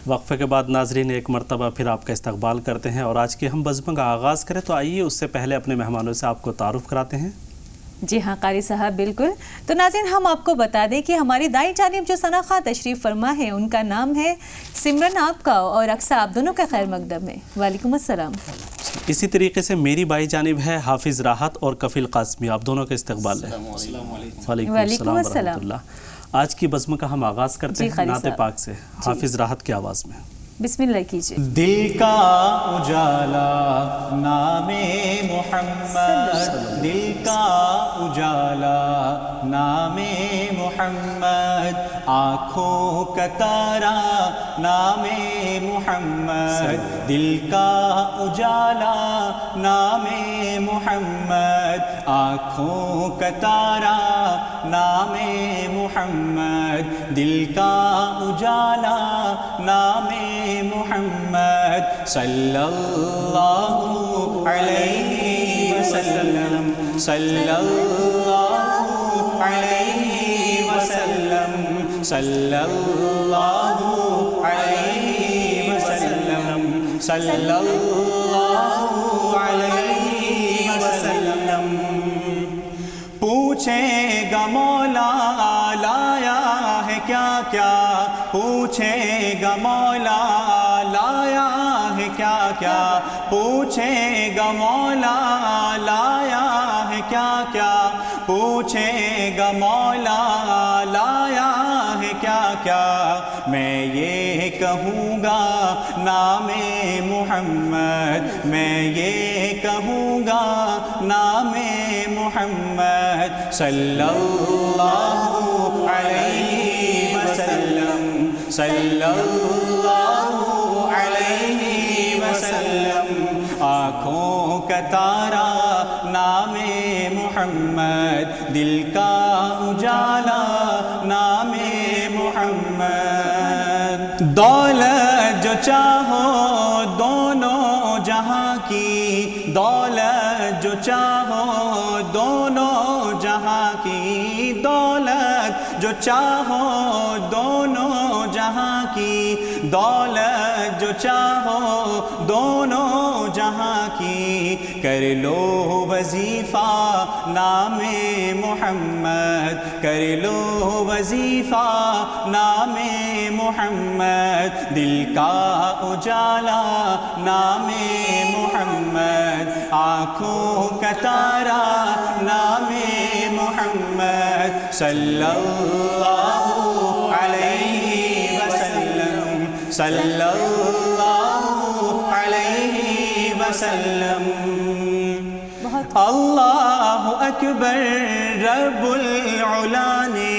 وقفے کے بعد ناظرین ایک مرتبہ پھر آپ کا استقبال کرتے ہیں اور آج کے ہم بزم کا آغاز کریں تو آئیے اس سے پہلے اپنے مہمانوں سے آپ کو تعارف کراتے ہیں۔ جی ہاں قاری صاحب بالکل، تو ناظرین ہم آپ کو بتا دیں کہ ہماری دائیں جانب جو ثنا خواہ تشریف فرما ہے ان کا نام ہے سمرن آپ کا اور اقصیٰ آپ دونوں کا خیر مقدم ہے۔ وعلیکم السلام۔ اسی طریقے سے میری بائیں جانب ہے حافظ راحت اور کفیل قاسمی، آپ دونوں کا استقبال ہے۔ وعلیکم السلام ورحمۃ اللہ۔ آج کی بزم کا ہم آغاز کرتے ہیں نعت پاک سے، حافظ راحت کی آواز میں۔ بسم اللہ کیجئے۔ دل کا اجالا نام محمد، دل کا اجالا نام محمد، آنکھوں کا تارا نام محمد، دل کا اجالا نام محمد، آنکھوں کا تارا نام محمد، دل کا اجالا نام محمد، صلی اللہ علیہ وسلم، صلی اللہ علیہ وسلم، صلی اللہ علیہ وسلم، صلی اللہ علیہ وسلم۔ پوچھے گا مولا لایا ہے کیا کیا، پوچھے گا مولا لایا ہے کیا کیا، پوچھے گا مولا لایا ہے کیا کیا، پوچھے گا مولا لایا ہے کیا کیا، میں یہ کہوں گا نام محمد، میں یہ کہوں گا نام محمد، صلی اللہ علیہ وسلم، صلی اللہ علیہ وسلم، آنکھوں کا تارا نام محمد، دل کا اجالا نام محمد، دولت جو چاہو دونوں جہاں کی، دولت جو چاہو دونوں جہاں کی، دولت جو چاہو دونوں جہاں کی، دولت جو چاہو دونوں جہاں کی، کر لو وظیفہ نام محمد، کر لو وظیفہ نام محمد، دل کا اجالا نام محمد، آنکھوں کا تارا نام محمد، صلی اللہ علیہ وسلم، صلی اللہ علیہ وسلم۔ اللہ اکبر رب العلا نے،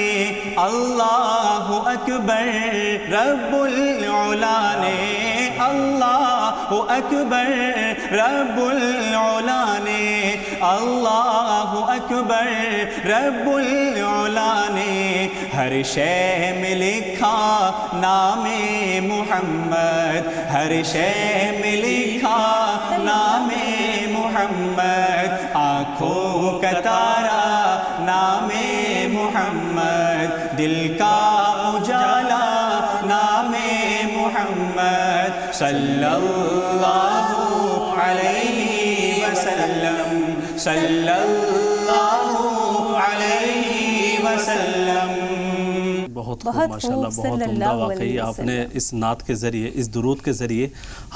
اللہ اکبر رب العلا نے، اللہ اکبر رب العلا نے، اللہ اکبر رب العلا نے، ہر شے میں لکھا نام محمد، ہر شے میں لکھا نام محمد، آنکھوں کا تارا نام محمد، دل کا اجالا نام محمد، صلی اللہ علیہ وسلم، صلی اللہ علیہ وسلم۔ بہت خوب ماشاءاللہ، بہت عمدہ واقعی آپ نے اس نعت کے ذریعے، اس درود کے ذریعے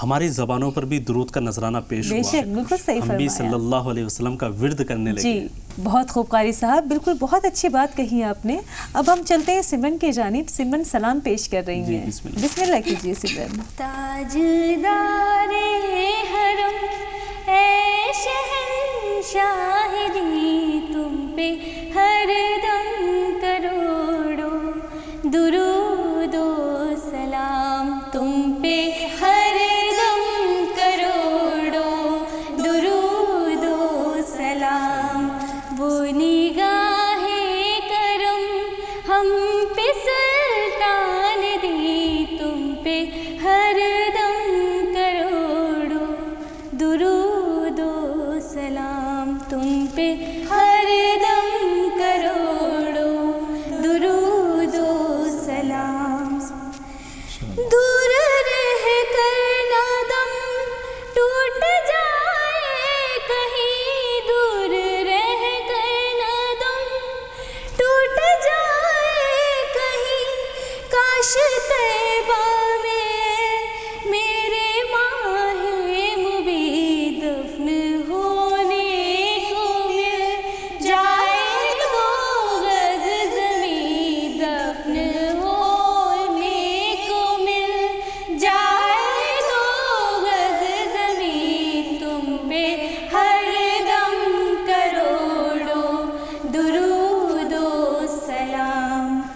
ہماری زبانوں پر بھی درود کا نذرانہ پیش ہوا ہے، بالکل صحیح فرمایا، ہم بھی صلی اللہ علیہ وسلم کا ورد کرنے لگے۔ جی بہت خوب قاری صاحب، بالکل بہت اچھی بات کہی آپ نے۔ اب ہم چلتے ہیں سمرن کی جانب، سمرن سلام پیش کر رہی ہیں، بسم اللہ کیجیے سمرن۔ تاجدار حرم اے شہنشاہ دی، تم پہ ہر دم کروڑوں درود و سلام، تم پہ ہر دم کروڑوں درود و سلام، وہ نگاہ کرم ہم پہ سلطان دی، تم پہ ہر دم کروڑوں درود و سلام، تم پہ ہر دم کروڑوں درود و سلام، دور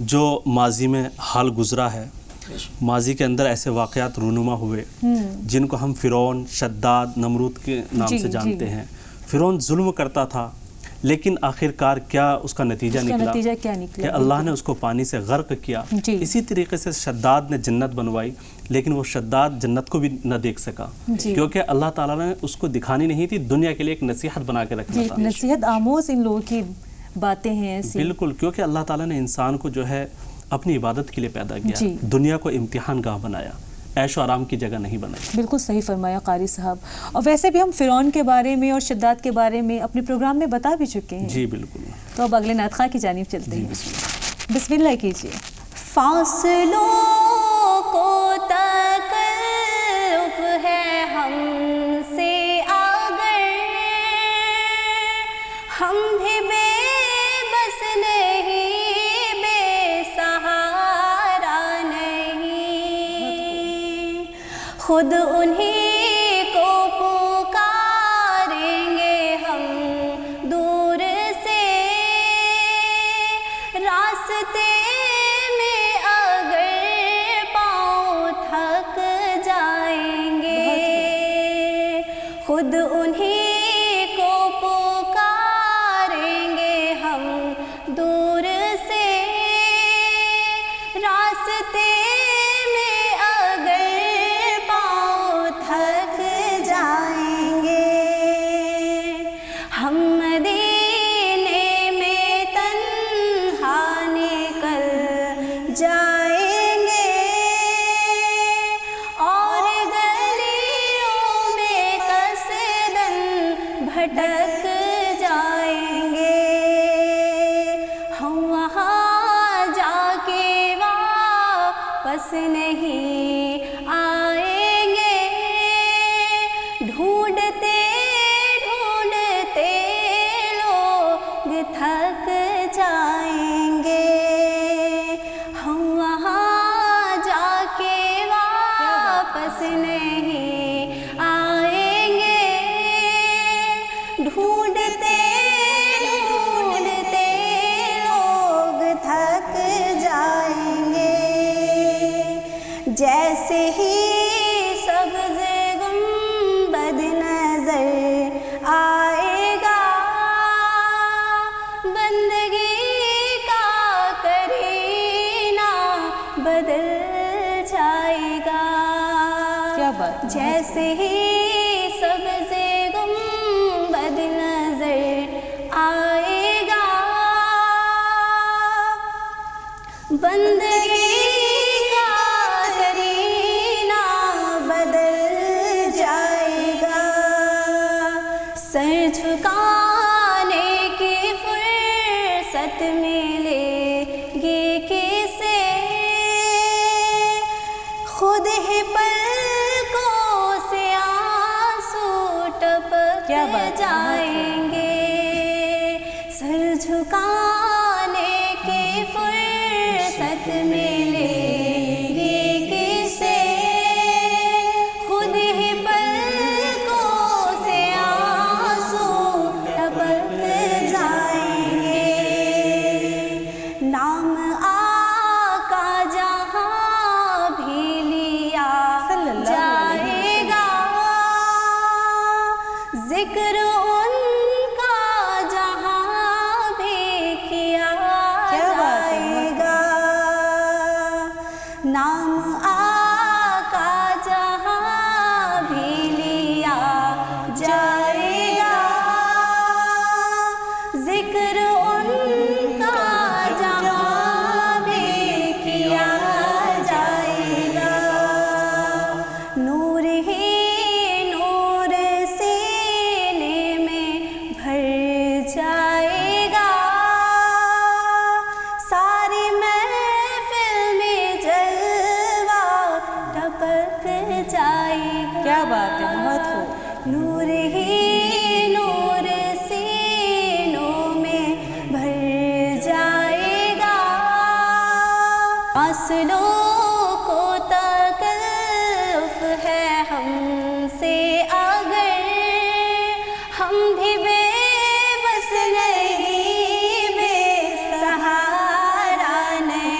جو ماضی میں حال گزرا ہے، ماضی کے اندر ایسے واقعات رونما ہوئے جن کو ہم فرعون، شداد، نمرود کے نام سے جانتے ہیں۔ فرعون ظلم کرتا تھا، لیکن آخر کار کیا اس کا نتیجہ نکلا کہ اللہ نے اس کو پانی سے غرق کیا۔ اسی طریقے سے شداد نے جنت بنوائی، لیکن وہ شداد جنت کو بھی نہ دیکھ سکا، کیونکہ اللہ تعالیٰ نے اس کو دکھانی نہیں تھی، دنیا کے لیے ایک نصیحت بنا کے رکھنا تھا۔ نصیحت آموز ان لوگوں کی باتیں ہیں ایسی۔ بالکل، کیونکہ اللہ تعالیٰ نے انسان کو جو ہے اپنی عبادت کے لیے پیدا کیا، دنیا کو امتحان گاہ بنایا، عیش و آرام کی جگہ نہیں بنائی۔ بالکل صحیح فرمایا قاری صاحب۔ اور ویسے بھی ہم فرعون کے بارے میں اور شداد کے بارے میں اپنے پروگرام میں بتا بھی چکے ہیں۔ جی بالکل۔ تو اب اگلے نعت خواہ کی جانب چلتے ہیں۔ بسم اللہ کیجیے۔ فاصلوں کو تکلف ہے ہم سے اگر، ہم بھی بے بس نہیں، بے سہارا نہیں، خود انہی کو پکاریں گے ہم دور سے، راستے میں اگر پاؤں تھک جائیں گے، خود انہی کو پکاریں گے ہم دور سے، راستے میں اگر پاؤں تھک جائیں گے، ہم مدینے میں تنہا نکل جائیں گے، اور گلیوں میں قصداً بھٹک جائیں گے، ہم وہاں جا کے واپس نہیں آئیں گے، ڈھونڈتے ڈھونڈتے لوگ تھک جائیں گے، ہم وہاں جا کے واپس نہیں آئیں گے، ڈھونڈتے ڈھونڈتے لوگ تھک جائیں گے، جیسے ہی سبز گنبد نظر آئے گا، بندگی کا کرینہ بدل جائے گا، کیا بات ہے۔ جیسے ہی سبز گنبد نظر آئے گا، بندگی کا کرینہ بدل جائے گا، سر جھکانے کی فرصت ملے گی کسے، خود ہی پلکوں سے آنسو ٹپک جائیں گے، سر جھکانے کی فرصت ملے گی کسے، خود ہی پلکوں سے آنسو ٹپک جائیں گے، نام آقا جہاں بھی لیا جائے گا، ذکر ان کا جہاں بھی کیا جائے گا، نام آقا جہاں بھی لیا جائے گا، ذکر ان کا جہاں بھی کیا جائے گا، نور ہی نور سینے میں بھر جائے گا، ساری محفل میں جلوہ ٹپک جائے گا۔ کیا بات ہے، بہت خوب۔ نور ہی نور سینوں میں بھر جائے گا، فاصلوں کو تکلف ہے ہم سے اگر، ہم بھی بے بس نہیں، بے سہارا نہیں،